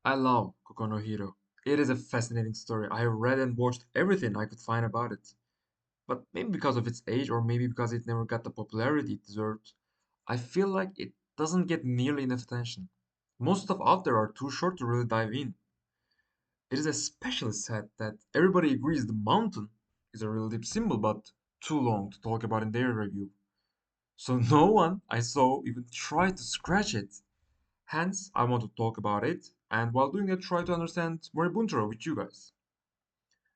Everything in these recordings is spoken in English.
I love Kokou no Hero. It is a fascinating story. I have read and watched everything I could find about it. But maybe because of its age, or maybe because it never got the popularity it deserved, I feel like it doesn't get nearly enough attention. Most stuff out there are too short to really dive in. It is especially sad that everybody agrees the mountain is a really deep symbol, but too long to talk about in their review. So no one I saw even tried to scratch it. Hence, I want to talk about it, and while doing that, try to understand Moribuntaro with you guys.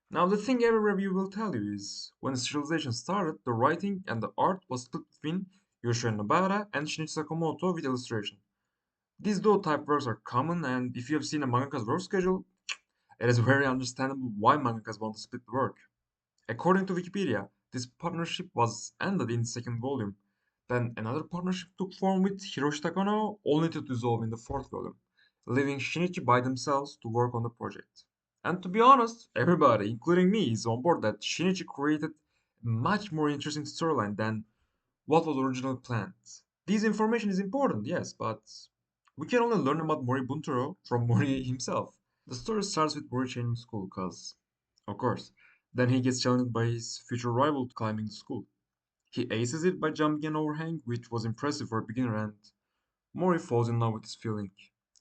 Now, the thing every review will tell you is when serialization started, the writing and the art was split between Yoshio Nobara and Shinichi Sakamoto with illustration. These duo type works are common, and if you have seen a mangaka's work schedule, it is very understandable why mangakas want to split the work. According to Wikipedia, this partnership was ended in second volume. Then another partnership took form with Hiroshi Takano, only to dissolve in the fourth volume, leaving Shinichi by themselves to work on the project. And to be honest, everybody, including me, is on board that Shinichi created a much more interesting storyline than what was originally planned. This information is important, yes, but we can only learn about Mori Buntaro from Mori himself. The story starts with Mori changing school, cause, of course, then he gets challenged by his future rival to climbing the school. He aces it by jumping an overhang, which was impressive for a beginner, and Mori falls in love with his feeling.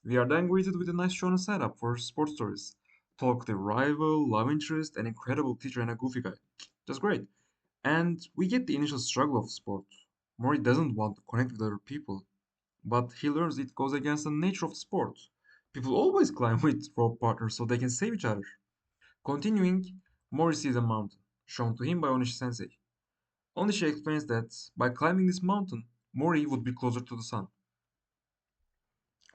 We are then greeted with a nice shonen setup for sports stories. Talkative rival, love interest, an incredible teacher, and a goofy guy. Just great. And we get the initial struggle of sport. Mori doesn't want to connect with other people, but he learns it goes against the nature of sport. People always climb with rope partners so they can save each other. Continuing, Mori sees a mountain, shown to him by Onishi sensei. Onishi explains that by climbing this mountain, Mori would be closer to the sun.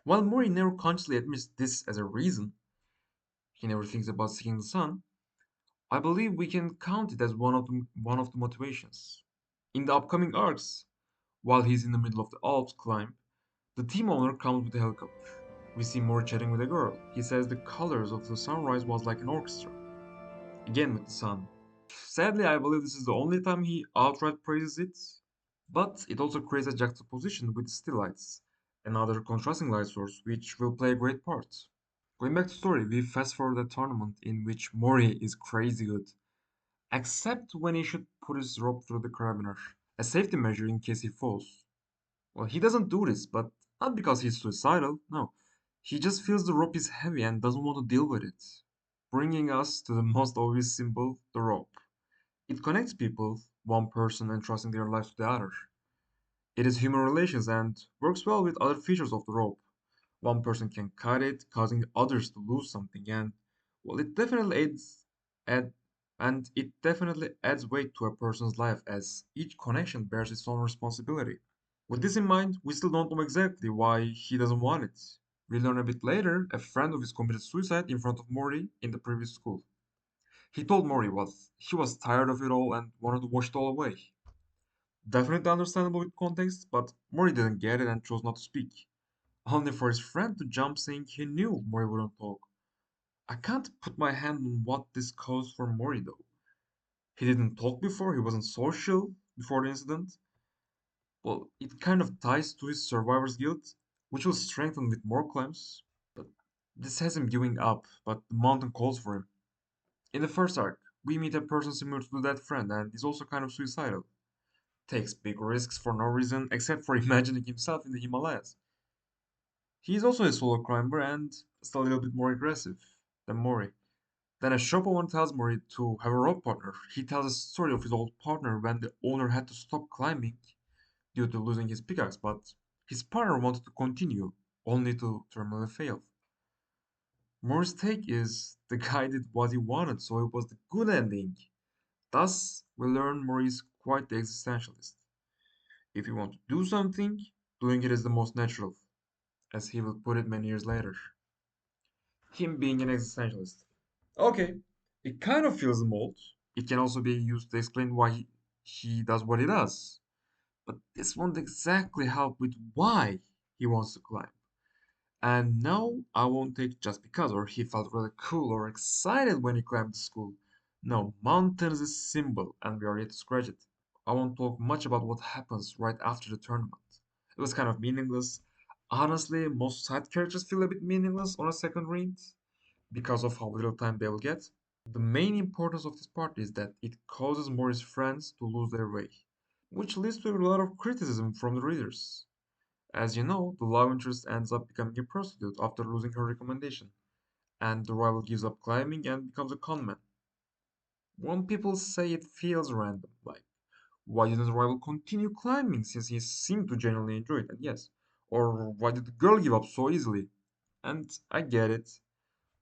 While Mori never consciously admits this as a reason, he never thinks about seeking the sun, I believe we can count it as one of the motivations. In the upcoming arcs, while he's in the middle of the Alps climb, the team owner comes with a helicopter. We see Mori chatting with a girl. He says the colors of the sunrise was like an orchestra, again with the sun. Sadly, I believe this is the only time he outright praises it, but it also creates a juxtaposition with still lights, another contrasting light source, which will play a great part. Going back to story, we fast forward a tournament in which Mori is crazy good, except when he should put his rope through the carabiner, a safety measure in case he falls. Well, he doesn't do this, but not because he's suicidal, no. He just feels the rope is heavy and doesn't want to deal with it. Bringing us to the most obvious symbol, the rope. It connects people, one person entrusting their lives to the other. It is human relations and works well with other features of the rope. One person can cut it, causing others to lose something, and well, add, it definitely adds weight to a person's life as each connection bears its own responsibility. With this in mind, we still don't know exactly why he doesn't want it. We learn a bit later a friend of his committed suicide in front of Mori in the previous school. He told Mori he was tired of it all and wanted to wash it all away. Definitely understandable with context, but Mori didn't get it and chose not to speak. Only for his friend to jump saying he knew Mori wouldn't talk. I can't put my hand on what this caused for Mori though. He didn't talk before, he wasn't social before the incident. Well, it kind of ties to his survivor's guilt, which will strengthen with more climbs. But this has him giving up, but the mountain calls for him. In the first arc, we meet a person similar to that friend and is also kind of suicidal. Takes big risks for no reason except for imagining himself in the Himalayas. He is also a solo climber and just a little bit more aggressive than Mori. Then a shop owner tells Mori to have a rope partner. He tells a story of his old partner when the owner had to stop climbing due to losing his pickaxe, but his partner wanted to continue, only to terminally fail. Mori's take is the guy did what he wanted, so it was the good ending. Thus, we learn Mori is quite the existentialist. If you want to do something, doing it is the most natural, as he will put it many years later. Him being an existentialist. Okay, it kind of feels the mold. It can also be used to explain why he does what he does. But this won't exactly help with why he wants to climb. And no, I won't take just because or he felt really cool or excited when he climbed the school. No, mountain is a symbol and we are yet to scratch it. I won't talk much about what happens right after the tournament. It was kind of meaningless. Honestly, most side characters feel a bit meaningless on a second read because of how little time they will get. The main importance of this part is that it causes Mori's friends to lose their way, which leads to a lot of criticism from the readers. As you know, the love interest ends up becoming a prostitute after losing her recommendation, and the rival gives up climbing and becomes a conman. One people say it feels random, like, why didn't the rival continue climbing since he seemed to genuinely enjoy it? And yes, or why did the girl give up so easily? And I get it,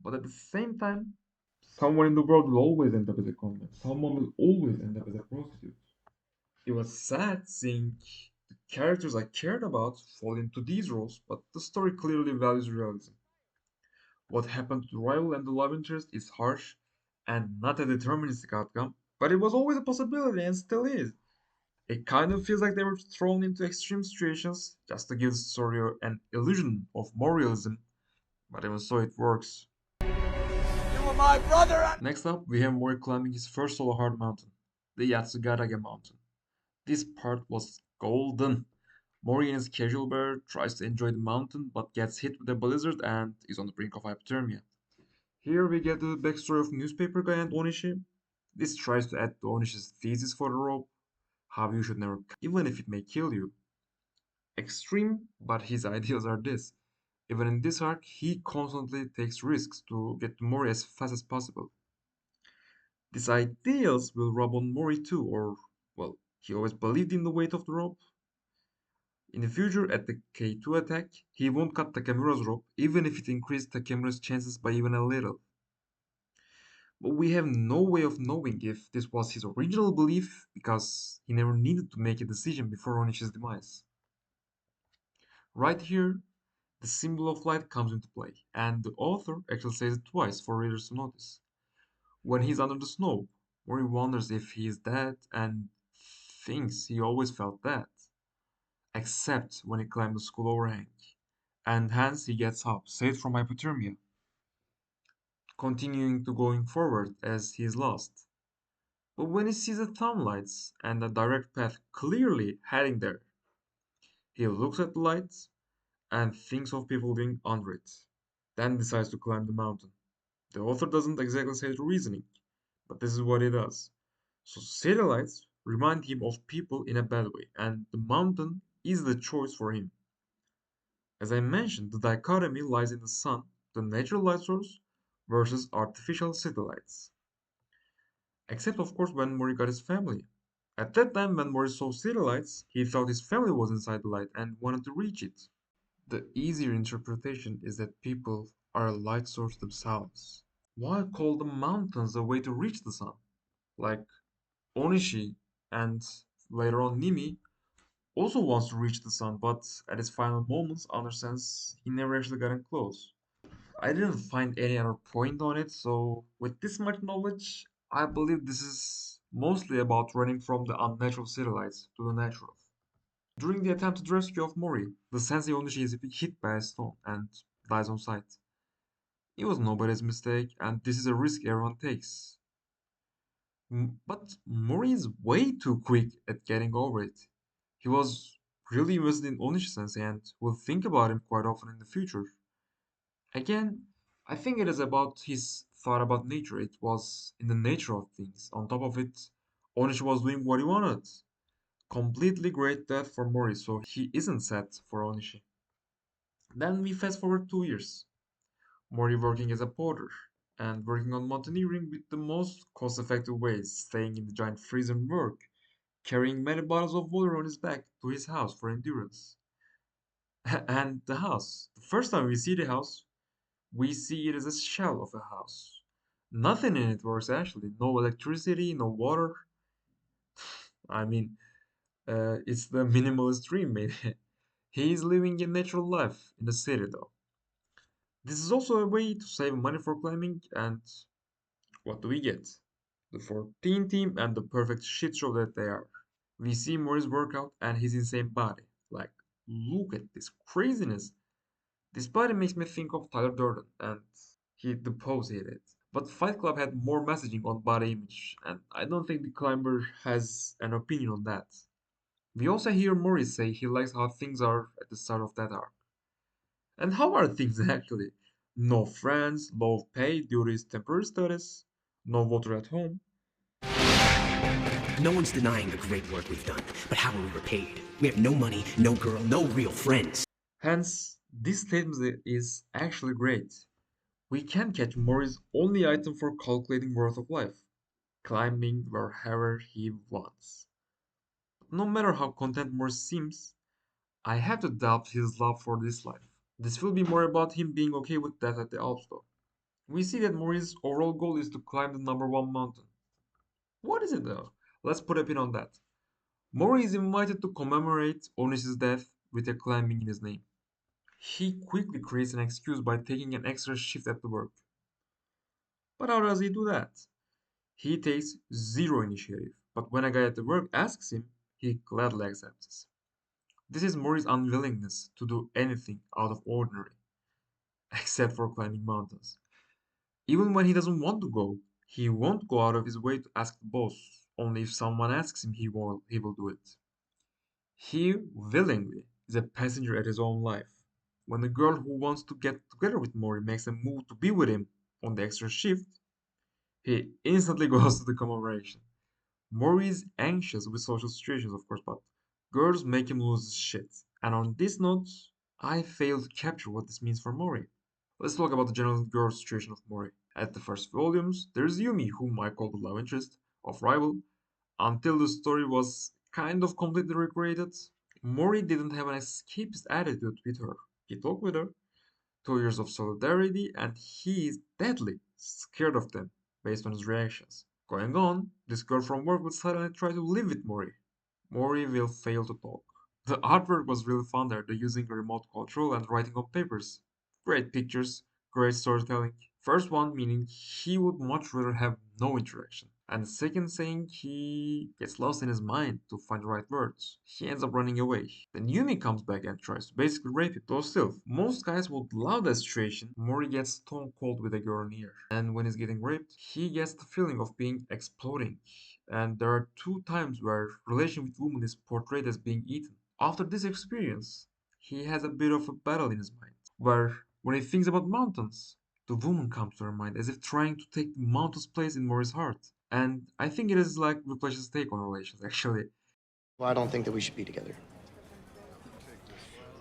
but at the same time, someone in the world will always end up as a conman. Someone will always end up as a prostitute. It was sad seeing the characters I cared about fall into these roles, but the story clearly values realism. What happened to the rival and the love interest is harsh and not a deterministic outcome, but it was always a possibility and still is. It kind of feels like they were thrown into extreme situations just to give the story an illusion of more realism, but even so, it works. You were my brother and Next up, we have Mori climbing his first solo hard mountain, the Yatsugarage mountain. This part was golden. Mori in his casual wear tries to enjoy the mountain but gets hit with a blizzard and is on the brink of hypothermia. Here we get the backstory of newspaper guy and Onishi. This tries to add to Onishi's thesis for the rope, how you should never even if it may kill you. Extreme, but his ideals are this. Even in this arc, he constantly takes risks to get to Mori as fast as possible. These ideals will rub on Mori too, or, well, he always believed in the weight of the rope. In the future, at the K2 attack, he won't cut Takamura's rope, even if it increased Takamura's chances by even a little. But we have no way of knowing if this was his original belief because he never needed to make a decision before Onishi's demise. Right here, the symbol of light comes into play, and the author actually says it twice for readers to notice. When he's under the snow, Mori wonders if he is dead and thinks he always felt that, except when he climbed the school overhang. And hence he gets up, saved from hypothermia, continuing to going forward as he is lost. But when he sees the town lights and a direct path clearly heading there, he looks at the lights and thinks of people living under it, then decides to climb the mountain. The author doesn't exactly say the reasoning, but this is what he does. So city lights remind him of people in a bad way, and the mountain is the choice for him. As I mentioned, the dichotomy lies in the sun, the natural light source, versus artificial city lights. Except, of course, when Mori got his family. At that time, when Mori saw city lights, he thought his family was inside the light and wanted to reach it. The easier interpretation is that people are a light source themselves. Why call the mountains a way to reach the sun? Like Onishi and later on Nimi also wants to reach the sun, but at his final moments understands he never actually got in close. I didn't find any other point on it, so with this much knowledge, I believe this is mostly about running from the unnatural city lights to the natural. During the attempted rescue of Mori, the sensei Onishi is hit by a stone and dies on sight. It was nobody's mistake, and this is a risk everyone takes. But Mori is way too quick at getting over it. He was really invested in Onishi sensei and will think about him quite often in the future. Again, I think it is about his thought about nature. It was in the nature of things. On top of it, Onishi was doing what he wanted. Completely great death for Mori, so he isn't set for Onishi. Then we fast forward 2 years. Mori working as a porter and working on mountaineering with the most cost-effective ways, staying in the giant freezer and work, carrying many bottles of water on his back to his house for endurance. And the house. The first time we see the house, we see it as a shell of a house. Nothing in it works actually. No electricity, no water. I mean, it's the minimalist dream, maybe. He is living a natural life in the city, though. This is also a way to save money for climbing, and what do we get? The 14 team and the perfect shit show that they are. We see Morris workout and his insane body. Like, look at this craziness. This body makes me think of Tyler Durden and the pose he did. But Fight Club had more messaging on body image, and I don't think the climber has an opinion on that. We also hear Morris say he likes how things are at the start of that arc. And how are things actually? No friends, low pay due to his temporary status, no water at home. No one's denying the great work we've done, but how are we repaid? We have no money, no girl, no real friends. Hence, this statement is actually great. We can catch Mori's only item for calculating worth of life, climbing wherever he wants. No matter how content Mori seems, I have to doubt his love for this life. This will be more about him being okay with that at the Alps though. We see that Mori's overall goal is to climb the number one mountain. What is it though? Let's put a pin on that. Mori is invited to commemorate Onish's death with a climbing in his name. He quickly creates an excuse by taking an extra shift at the work. But how does he do that? He takes zero initiative, but when a guy at the work asks him, he gladly accepts. This is Mori's unwillingness to do anything out of ordinary, except for climbing mountains. Even when he doesn't want to go, he won't go out of his way to ask the boss. Only if someone asks him, he will do it. He willingly is a passenger at his own life. When the girl who wants to get together with Mori makes a move to be with him on the extra shift, he instantly goes to the commemoration. Mori is anxious with social situations, of course, but girls make him lose his shit. And on this note, I fail to capture what this means for Mori. Let's talk about the general girl situation of Mori. At the first volumes, there's Yumi, whom I call the love interest of Rival, until the story was kind of completely recreated. Mori didn't have an escapist attitude with her. He talked with her, 2 years of solidarity, and he is deadly scared of them based on his reactions. Going on, this girl from work would suddenly try to live with Mori. Mori will fail to talk. The artwork was really fun there, the using a remote control and writing on papers. Great pictures, great storytelling. First one meaning he would much rather have no interaction. And the second saying he gets lost in his mind to find the right words. He ends up running away. Then Yumi comes back and tries to basically rape him. Though still, most guys would love that situation. Mori gets stone cold with a girl near. And when he's getting raped, he gets the feeling of being exploding. And there are two times where relation with woman is portrayed as being eaten. After this experience, he has a bit of a battle in his mind, where when he thinks about mountains, the woman comes to her mind as if trying to take the mountain's place in Mori's heart. And I think it is like Whiplash's take on relations, actually. Well, I don't think that we should be together.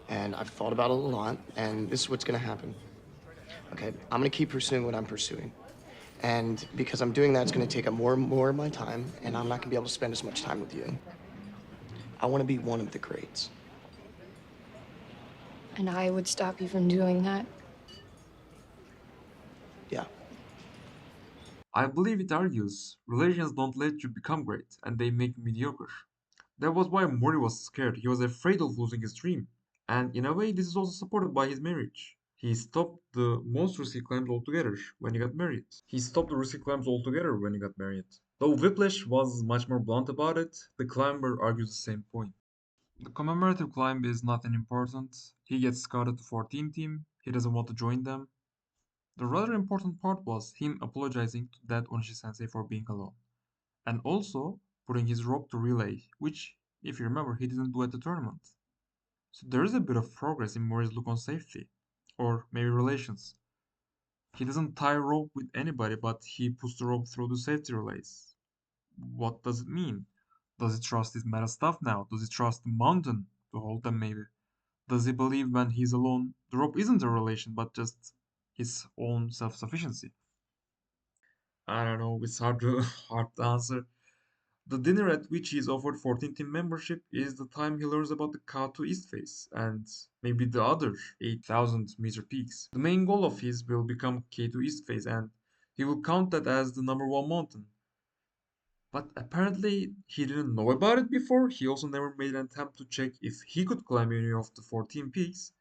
And I've thought about it a lot, and this is what's gonna happen. Okay, I'm gonna keep pursuing what I'm pursuing. And because I'm doing that, it's gonna take up more and more of my time, and I'm not gonna be able to spend as much time with you. I wanna be one of the greats. And I would stop you from doing that. Yeah. I believe it argues relations don't let you become great, and they make you mediocre. That was why Mori was scared. He was afraid of losing his dream. And in a way, this is also supported by his marriage. He stopped the most risky claims altogether when he got married. He stopped the risky claims altogether when he got married. Though Whiplash was much more blunt about it, the climber argues the same point. The commemorative climb is nothing important. He gets scouted to 14 team. He doesn't want to join them. The rather important part was him apologizing to that Onishi sensei for being alone. And also putting his rope to relay, which, if you remember, he didn't do at the tournament. So there is a bit of progress in Mori's look on safety, or maybe relations. He doesn't tie a rope with anybody, but he puts the rope through the safety relays. What does it mean? Does he trust his meta stuff now? Does he trust the mountain to hold them maybe? Does he believe when he's alone, the rope isn't a relation, but just his own self-sufficiency? I don't know, it's hard to, hard to answer. The dinner at which he is offered 14 team membership is the time he learns about the K2 East Face and maybe the other 8,000-meter peaks. The main goal of his will become K2 East Face and he will count that as the number one mountain. But apparently he didn't know about it before. He also never made an attempt to check if he could climb any of the 14 peaks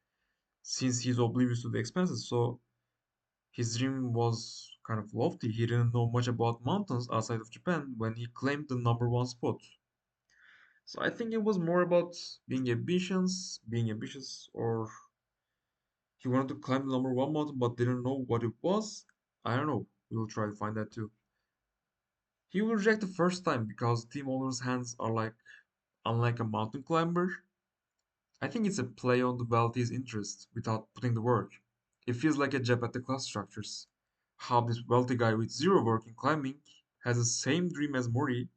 since he's oblivious to the expenses. So his dream was kind of lofty. He didn't know much about mountains outside of Japan when he claimed the number one spot. So I think it was more about being ambitious, or he wanted to climb the number one mountain but didn't know what it was. I don't know. We'll try to find that too. He will reject the first time because team owner's hands are like unlike a mountain climber. I think it's a play on the wealthy's interest without putting the work. It feels like a jab at the class structures. How this wealthy guy with zero work in climbing has the same dream as Mori,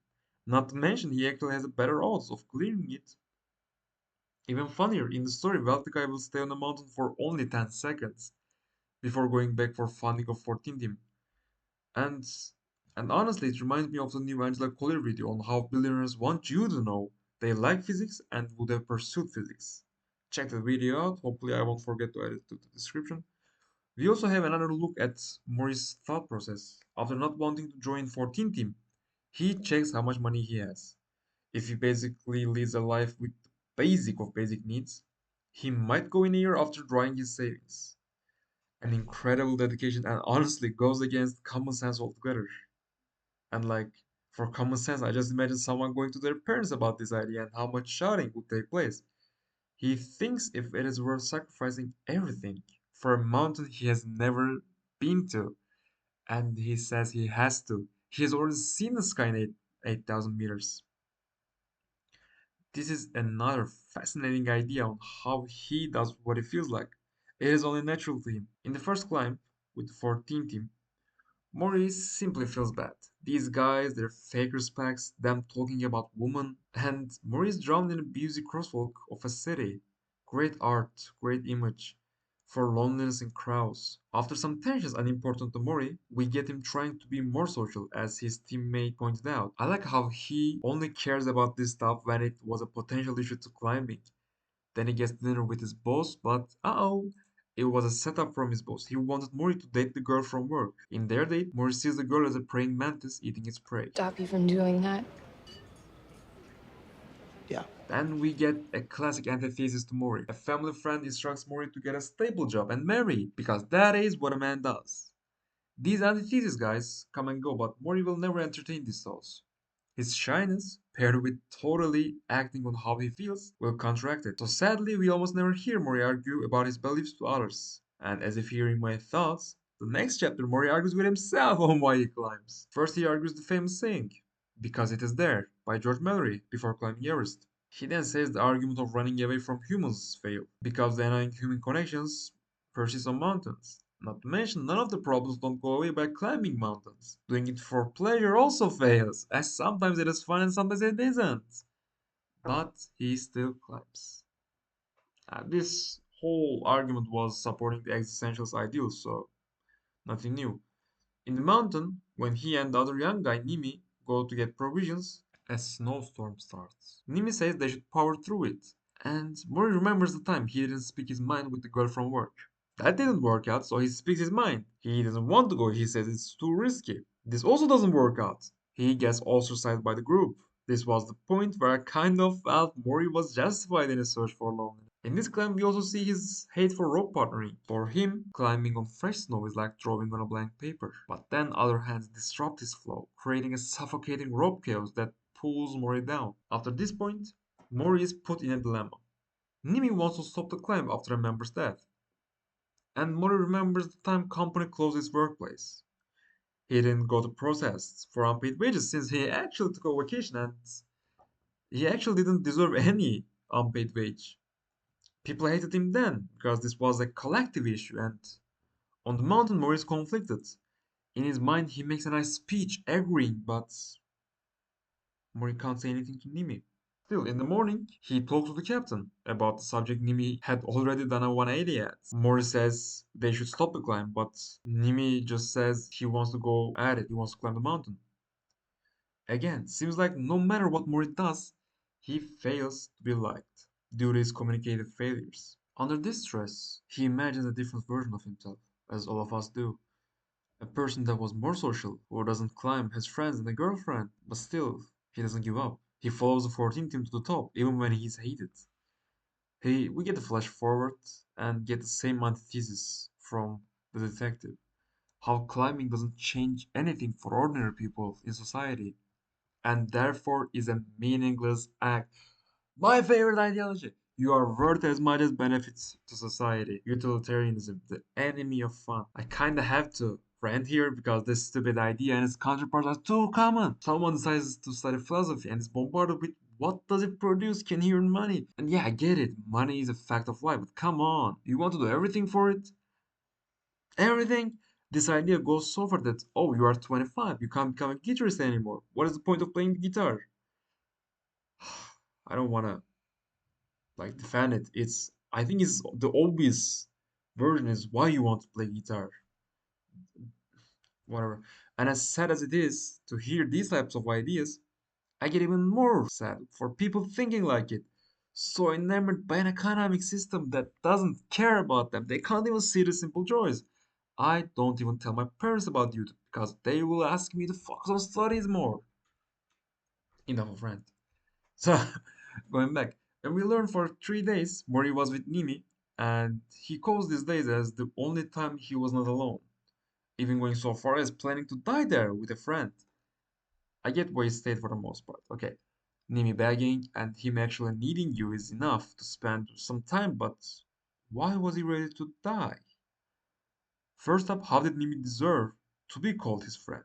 not to mention he actually has a better odds of clearing it. Even funnier, in the story, wealthy guy will stay on the mountain for only 10 seconds before going back for funding of 14 team. And and honestly, it reminds me of the new Angela Collier video on how billionaires want you to know they like physics and would have pursued physics. Check the video out. Hopefully, I won't forget to add it to the description. We also have another look at Mori's thought process. After not wanting to join 14 team, he checks how much money he has. If he basically leads a life with the basic of basic needs, he might go in a year after drawing his savings. An incredible dedication and honestly goes against common sense altogether. And like, for common sense, I just imagine someone going to their parents about this idea and how much shouting would take place. He thinks if it is worth sacrificing everything for a mountain he has never been to, and he says he has to. He has already seen the sky in 8,000 meters. This is another fascinating idea on how he does what it feels like. It is only natural to him. In the first climb, with the 14 team, Maurice simply feels bad. These guys, their fake respects, them talking about women, and Maurice drowned in a busy crosswalk of a city. Great art, great image, for loneliness and crowds. After some tensions unimportant to Mori, we get him trying to be more social, as his teammate pointed out. I like how he only cares about this stuff when it was a potential issue to climbing. Then he gets dinner with his boss, but uh-oh, it was a setup from his boss. He wanted Mori to date the girl from work. In their date, Mori sees the girl as a praying mantis eating its prey. Stop even doing that. Yeah. Then we get a classic antithesis to Mori. A family friend instructs Mori to get a stable job and marry, because that is what a man does. These antitheses, guys, come and go, but Mori will never entertain these thoughts. His shyness, paired with totally acting on how he feels, will counteract it. So sadly, we almost never hear Mori argue about his beliefs to others. And as if hearing my thoughts, the next chapter Mori argues with himself on why he climbs. First he argues the famous saying, "Because it is there," by George Mallory, before climbing Everest. He then says the argument of running away from humans failed, because the annoying human connections persist on mountains. Not to mention, none of the problems don't go away by climbing mountains. Doing it for pleasure also fails, as sometimes it is fun and sometimes it isn't. But he still climbs. This whole argument was supporting the existentialist ideals, so nothing new. In the mountain, when he and the other young guy, Nimi, go to get provisions, a snowstorm starts. Nimi says they should power through it, and Mori remembers the time he didn't speak his mind with the girl from work. That didn't work out, so he speaks his mind. He doesn't want to go, he says it's too risky. This also doesn't work out. He gets ostracized by the group. This was the point where I kind of felt Mori was justified in his search for loneliness. In this climb, we also see his hate for rope partnering. For him, climbing on fresh snow is like drawing on a blank paper. But then other hands disrupt his flow, creating a suffocating rope chaos that pulls Mori down. After this point, Mori is put in a dilemma. Nimi wants to stop the climb after a member's death, and Mori remembers the time company closed his workplace. He didn't go to protests for unpaid wages since he actually took a vacation and he actually didn't deserve any unpaid wage. People hated him then because this was a collective issue, and on the mountain Mori is conflicted. In his mind he makes a nice speech agreeing, but Mori can't say anything to Nimi. Still, in the morning, he talks to the captain about the subject Nimi had already done a 180 at. Mori says they should stop the climb, but Nimi just says he wants to go at it, he wants to climb the mountain. Again, seems like no matter what Mori does, he fails to be liked due to his communicative failures. Under this stress, he imagines a different version of himself, as all of us do. A person that was more social, who doesn't climb, has friends and a girlfriend, but still, he doesn't give up. He follows the 14 team to the top, even when he's hated. We get the flash forward and get the same antithesis from the detective. How climbing doesn't change anything for ordinary people in society, and therefore is a meaningless act. My favorite ideology. You are worth as much as benefits to society. Utilitarianism, the enemy of fun. I kinda have to rant here because this stupid idea and its counterparts are too common. Someone decides to study philosophy and is bombarded with What does it produce? Can he earn money? And yeah, I get it. Money is a fact of life, but come on. You want to do everything for it? Everything? This idea goes so far that, oh, you are 25. You can't become a guitarist anymore. What is the point of playing the guitar? I don't want to like defend it. I think it's the obvious version is why you want to play guitar. Whatever. And as sad as it is to hear these types of ideas, I get even more sad for people thinking like it. So enamored by an economic system that doesn't care about them. They can't even see the simple joys. I don't even tell my parents about YouTube because they will ask me to focus on studies more. Enough of rant. So, going back, and we learned for 3 days Mori was with Nimi, and he calls these days as the only time he was not alone, even going so far as planning to die there with a friend. I get why he stayed for the most part. Okay, Nimi begging and him actually needing you is enough to spend some time, but why was he ready to die? First up, how did Nimi deserve to be called his friend?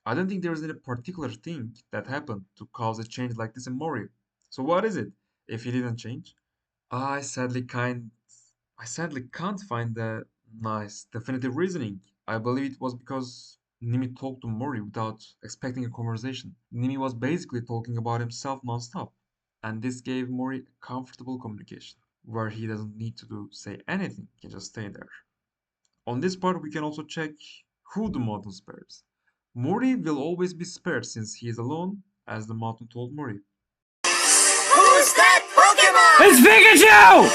I don't think there is any particular thing that happened to cause a change like this in Mori. So what is it if he didn't change? I sadly kind I sadly can't find the nice definitive reasoning. I believe it was because Nimi talked to Mori without expecting a conversation. Nimi was basically talking about himself nonstop, and this gave Mori comfortable communication, where he doesn't need to say anything, he can just stay there. On this part, we can also check who the mountain spares. Mori will always be spared since he is alone, as the mountain told Mori. Who's that Pokemon? It's Pikachu!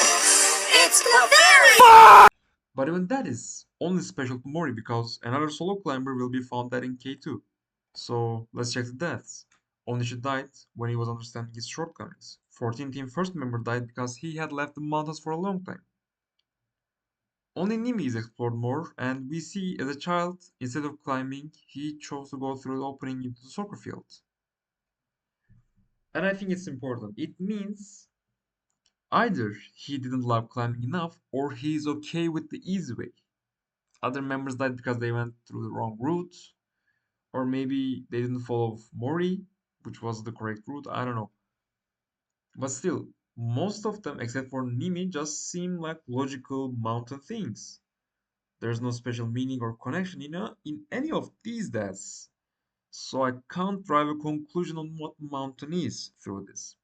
It's Clefairy! But even that is only special to Mori because another solo climber will be found dead in K2. So let's check the deaths. Onishi died when he was understanding his shortcomings. 14 team first member died because he had left the mountains for a long time. Only Nimi is explored more, and we see as a child, instead of climbing, he chose to go through the opening into the soccer field. And I think it's important. It means either he didn't love climbing enough, or he is okay with the easy way. Other members died because they went through the wrong route, or maybe they didn't follow Mori, which was the correct route. I don't know. But still, most of them, except for Nimi, just seem like logical mountain things. There's no special meaning or connection in any of these deaths. So I can't drive a conclusion on what mountain is through this.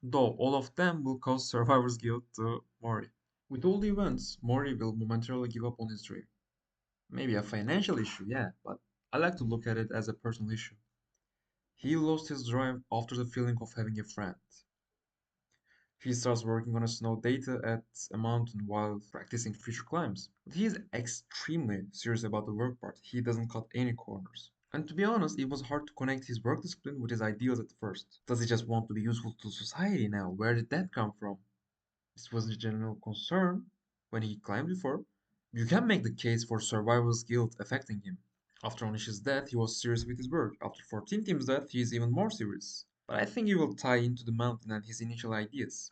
Though all of them will cause survivor's guilt to Mori. With all the events, Mori will momentarily give up on his dream. Maybe a financial issue, yeah, but I like to look at it as a personal issue. He lost his drive after the feeling of having a friend. He starts working on a snow data at a mountain while practicing future climbs. But he is extremely serious about the work part. He doesn't cut any corners. And to be honest, it was hard to connect his work discipline with his ideals at first. Does he just want to be useful to society now? Where did that come from? This was a general concern when he climbed before. You can make the case for survival's guilt affecting him. After Onish's death, he was serious with his work. After 14 Team's death, he is even more serious. But I think he will tie into the mountain and his initial ideas.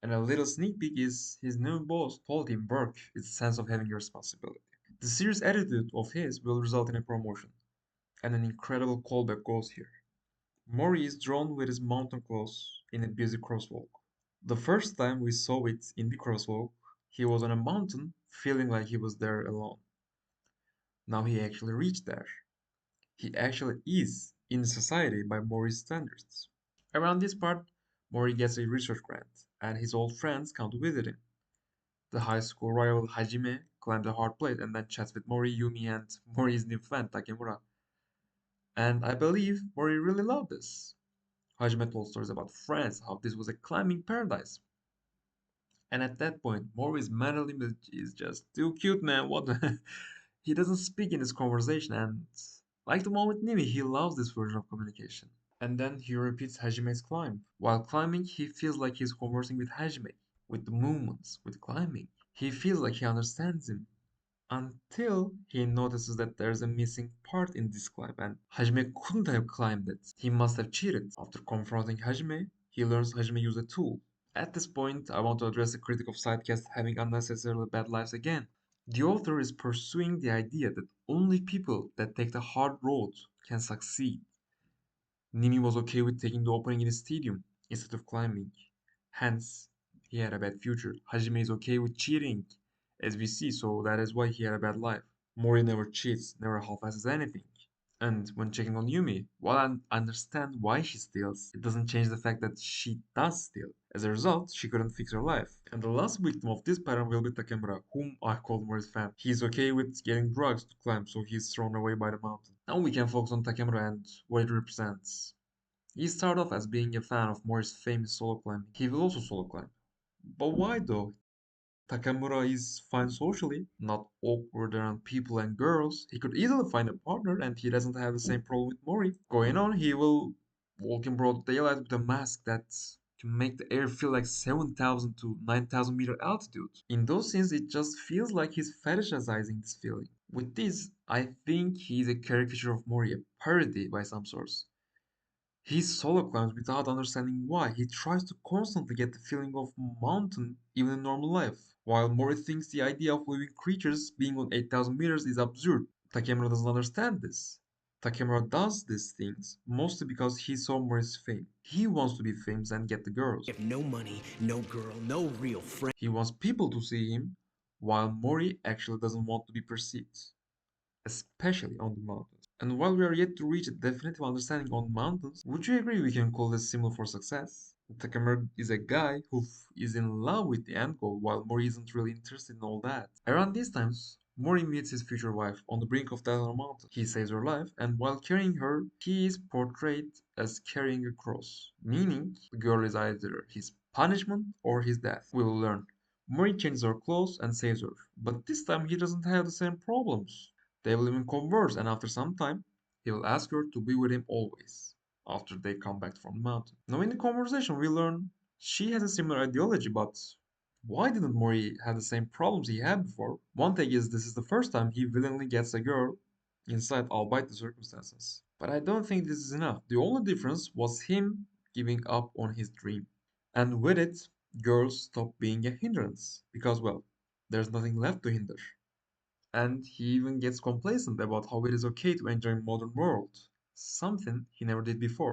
And a little sneak peek is his new boss told him work is a sense of having a responsibility. The serious attitude of his will result in a promotion. And an incredible callback goes here. Mori is drawn with his mountain clothes in a busy crosswalk. The first time we saw it in the crosswalk, he was on a mountain feeling like he was there alone. Now he actually reached there. He actually is in society by Mori's standards. Around this part, Mori gets a research grant, and his old friends come to visit him. The high school rival Hajime climbs a hard plate and then chats with Mori, Yumi, and Mori's new friend Takemura. And I believe Mori really loved this. Hajime told stories about France, how this was a climbing paradise. And at that point, Mori's mental image is just too cute, man. What the? He doesn't speak in this conversation, and like the one with Nimi, he loves this version of communication. And then he repeats Hajime's climb. While climbing, he feels like he's conversing with Hajime, with the movements, with climbing. He feels like he understands him. Until he notices that there's a missing part in this climb, and Hajime couldn't have climbed it. He must have cheated. After confronting Hajime, he learns Hajime used a tool. At this point, I want to address the critic of sidecast having unnecessarily bad lives again. The author is pursuing the idea that only people that take the hard road can succeed. Nimi was okay with taking the opening in the stadium instead of climbing. Hence, he had a bad future. Hajime is okay with cheating, as we see, so that is why he had a bad life. Mori never cheats, never half-asses anything. And when checking on Yumi, while I understand why she steals, it doesn't change the fact that she does steal. As a result, she couldn't fix her life. And the last victim of this pattern will be Takemura, whom I call Mori's fan. He's okay with getting drugs to climb, so he's thrown away by the mountain. Now we can focus on Takemura and what it represents. He started off as being a fan of Mori's famous solo climbing. He will also solo climb. But why though? Takamura is fine socially, not awkward around people and girls. He could easily find a partner and he doesn't have the same problem with Mori. Going on, he will walk in broad daylight with a mask that can make the air feel like 7,000 to 9,000 meter altitude. In those scenes, it just feels like he's fetishizing this feeling. With this, I think he's a caricature of Mori, a parody by some source. He solo climbs without understanding why. He tries to constantly get the feeling of mountain even in normal life. While Mori thinks the idea of living creatures being on 8,000 meters is absurd, Takemura doesn't understand this. Takemura does these things mostly because he saw Mori's fame. He wants to be famous and get the girls. We have no money, no girl, no real friend. He wants people to see him, while Mori actually doesn't want to be perceived, especially on the mountains. And while we are yet to reach a definitive understanding on mountains, would you agree we can call this symbol for success? Takamura is a guy who is in love with the end goal, while Mori isn't really interested in all that. Around these times, Mori meets his future wife on the brink of death on a mountain. He saves her life, and while carrying her, he is portrayed as carrying a cross, meaning the girl is either his punishment or his death. We will learn. Mori changes her clothes and saves her, but this time he doesn't have the same problems. They will even converse, and after some time, he will ask her to be with him always, after they come back from the mountain. Now, in the conversation, we learn she has a similar ideology, but why didn't Mori have the same problems he had before? One thing is, this is the first time he willingly gets a girl inside, albeit the circumstances. But I don't think this is enough. The only difference was him giving up on his dream. And with it, girls stop being a hindrance, because, well, there's nothing left to hinder. And he even gets complacent about how it is okay to enjoy modern world, something he never did before.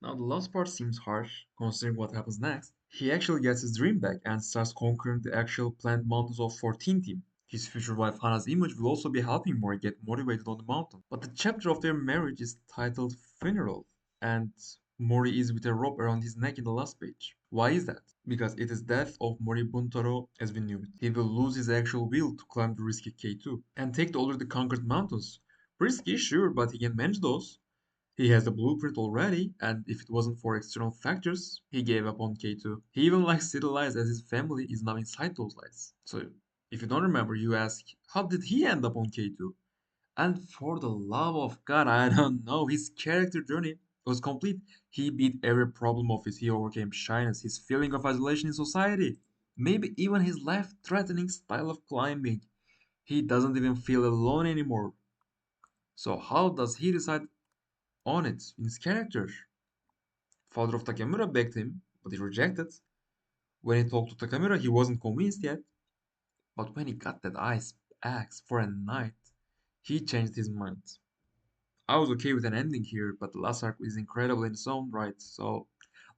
Now the last part seems harsh, considering what happens next. He actually gets his dream back and starts conquering the actual planned mountains of 14 team. His future wife Hana's image will also be helping Mori get motivated on the mountain. But the chapter of their marriage is titled Funeral, and Mori is with a rope around his neck in the last page. Why is that? Because it is death of Mori Buntaro as we knew it. He will lose his actual will to climb the risky K2 and take the already conquered mountains. Risky, sure, but he can manage those. He has the blueprint already, and if it wasn't for external factors, he gave up on K2. He even likes city lights as his family is now inside those lights. So, if you don't remember, you ask, how did he end up on K2? And for the love of God, I don't know. His character journey was complete. He beat every problem of his. He overcame shyness, his feeling of isolation in society, maybe even his life threatening style of climbing. He doesn't even feel alone anymore. So, how does he decide on it in his character? Father of Takamura begged him, but he rejected. When he talked to Takamura, he wasn't convinced yet. But when he got that ice axe for a night, he changed his mind. I was okay with an ending here, but the last arc is incredible in its own right, so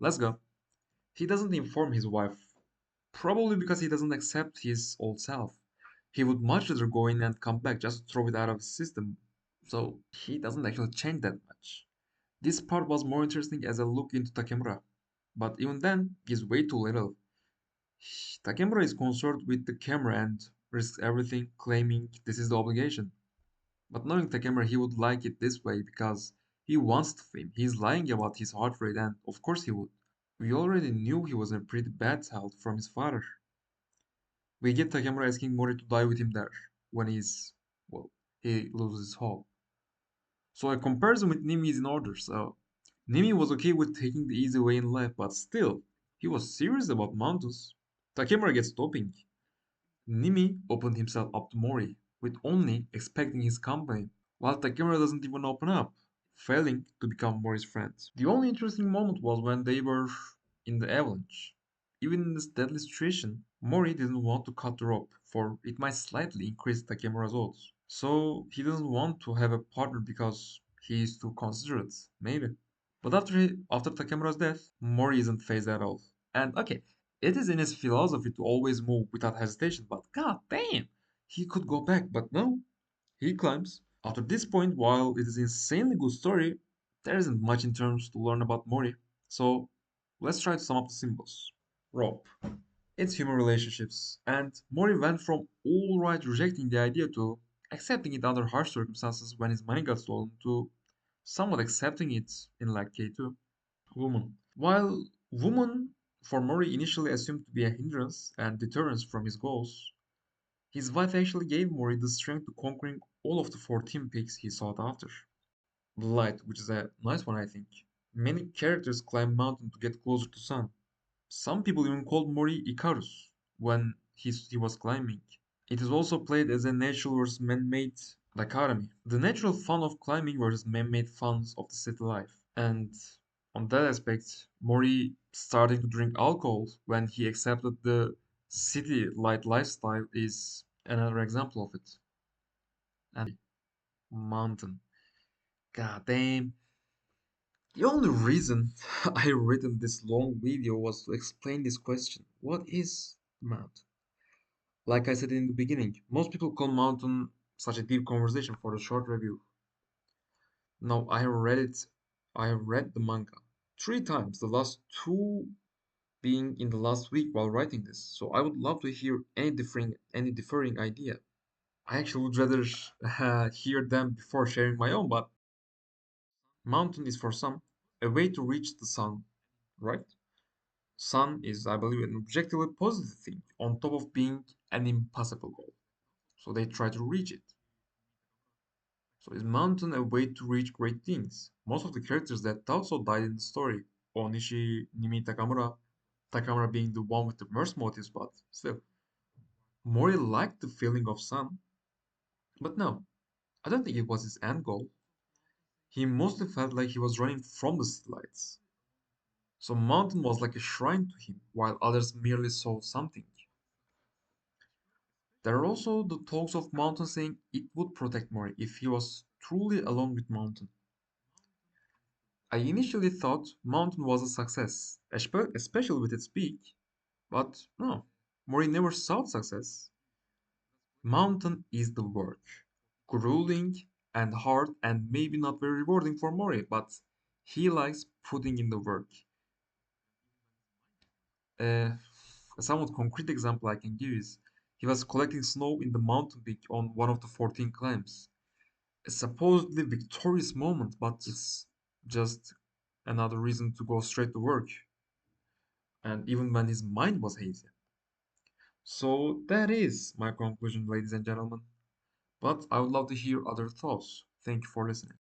let's go. He doesn't inform his wife, probably because he doesn't accept his old self. He would much rather go in and come back just to throw it out of his system, so he doesn't actually change that much. This part was more interesting as a look into Takemura, but even then, gives way too little. Takemura is concerned with the camera and risks everything, claiming this is the obligation. But knowing Takemura, he would like it this way because he wants the fame. He's lying about his heart rate, and of course he would. We already knew he was a pretty bad child from his father. We get Takemura asking Mori to die with him there when well, he loses his hope. So a comparison with Nimi is in order. So Nimi was okay with taking the easy way in life, but still, he was serious about mountains. Takemura gets stopping. Nimi opened himself up to Mori, with only expecting his company, while Takemura doesn't even open up, failing to become Mori's friend. The only interesting moment was when they were in the avalanche. Even in this deadly situation, Mori didn't want to cut the rope, for it might slightly increase Takemura's odds. So he doesn't want to have a partner because he is too considerate, maybe. But after Takamura's death, Mori isn't phased at all. And okay, it is in his philosophy to always move without hesitation, but god damn, he could go back, but no, he climbs. After this point, while it is an insanely good story, there isn't much in terms to learn about Mori. So let's try to sum up the symbols. Rope. It's human relationships, and Mori went from alright rejecting the idea to accepting it under harsh circumstances when his money got stolen to somewhat accepting it in like K2. Woman. While woman for Mori initially assumed to be a hindrance and deterrence from his goals, his wife actually gave Mori the strength to conquering all of the 14 peaks he sought after. The light, which is a nice one I think. Many characters climb mountain to get closer to sun. Some people even called Mori Icarus when he was climbing. It is also played as a natural versus man-made dichotomy. The natural fun of climbing versus man-made funs of the city life. And on that aspect, Mori starting to drink alcohol when he accepted the city light lifestyle is another example of it. And mountain. God damn. The only reason I written this long video was to explain this question. What is mountain? Like I said in the beginning, most people call mountain such a deep conversation for a short review. No, I have read it. I have read the manga 3 times, the last two being in the last week while writing this. So I would love to hear any differing idea. I actually would rather hear them before sharing my own, but mountain is for some a way to reach the sun, right? Sun is, I believe, an objectively positive thing on top of being an impossible goal. So they try to reach it. So is mountain a way to reach great things? Most of the characters that also died in the story, Onishi, Nimi Takamura being the one with the worst motives, but still, Mori liked the feeling of sun. But no, I don't think it was his end goal. He mostly felt like he was running from the city lights. So mountain was like a shrine to him, while others merely saw something. There are also the talks of Mountain saying it would protect Mori if he was truly alone with Mountain. I initially thought Mountain was a success, especially with its peak, but no, Mori never sought success. Mountain is the work, grueling and hard and maybe not very rewarding for Mori, but he likes putting in the work. Uh, a somewhat concrete example I can give is he was collecting snow in the mountain peak on one of the 14 climbs. A supposedly victorious moment, but it's just another reason to go straight to work, and even when his mind was hazy. So that is my conclusion, ladies and gentlemen. But I would love to hear other thoughts. Thank you for listening.